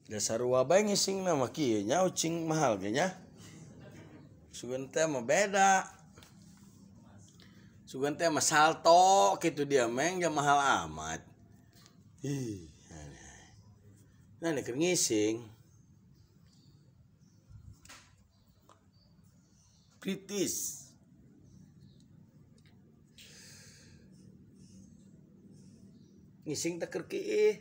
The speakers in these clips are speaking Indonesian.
Dasar wabah ngising nama kieu nya ucing mahal ge nya. Sugan teh mah beda. Sugan teh mah salto kitu dia meng ja mahal amat. Ih. Nah, nih keur ngising. Kritis. Ngising teh keur kieu.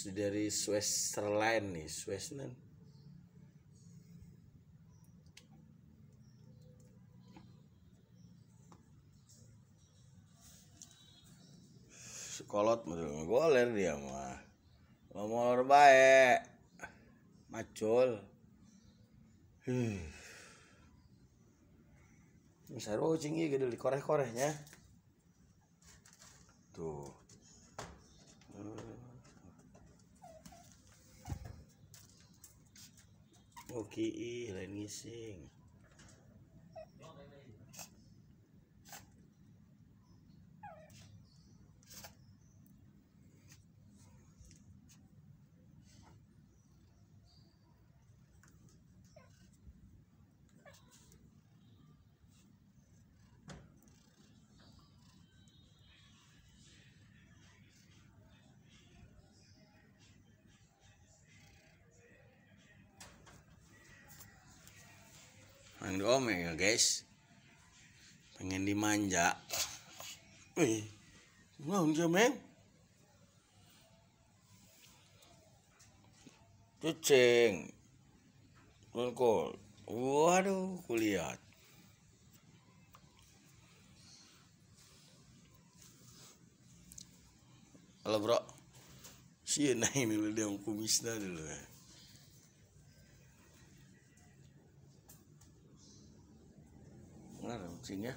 Dari Switzerland nih, Switzerland. Sekolot betul goler dia mah. Ngomor bae. Macul. Saru ucing ieu gede dikoreh-korehnya. Tuh. Oke, lain ngising. Yang diomeng ya guys, pengen dimanja. Ngaun dia meng? Cucing, ngkol. Waduh, kulihat. Halo bro, sih nah ini dulu dia kumisnya dulu. Nah, kucingnya.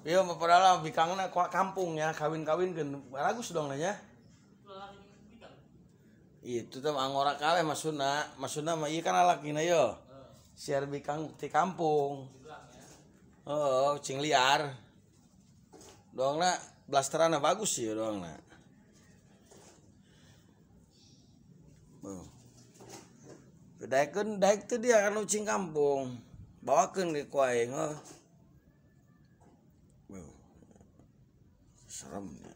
Iya, mau padahal bikangna kampungnya kawin-kawin kan bagus dong nanya. Itu tuh anggora kale masuna mah iya kan alakina yo. Siar bikang di kampung. Oh, kucing liar. Doangna blasterana bagus sih doangna. Daek tuh dia kan kucing kampung. Bawakeun ke kuaing heuh. Serem ya.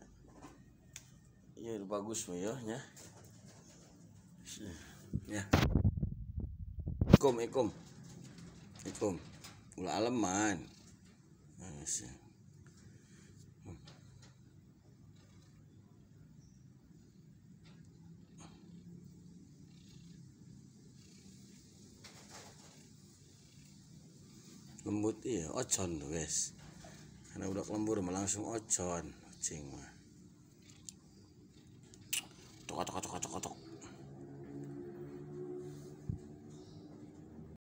Iya bagus mah ya nya. Ya. Assalamualaikum. Ulah aleman. Lembut iya, ocon tuh guys. Karena udah lembur mah langsung ocon, kucing mah. Tok.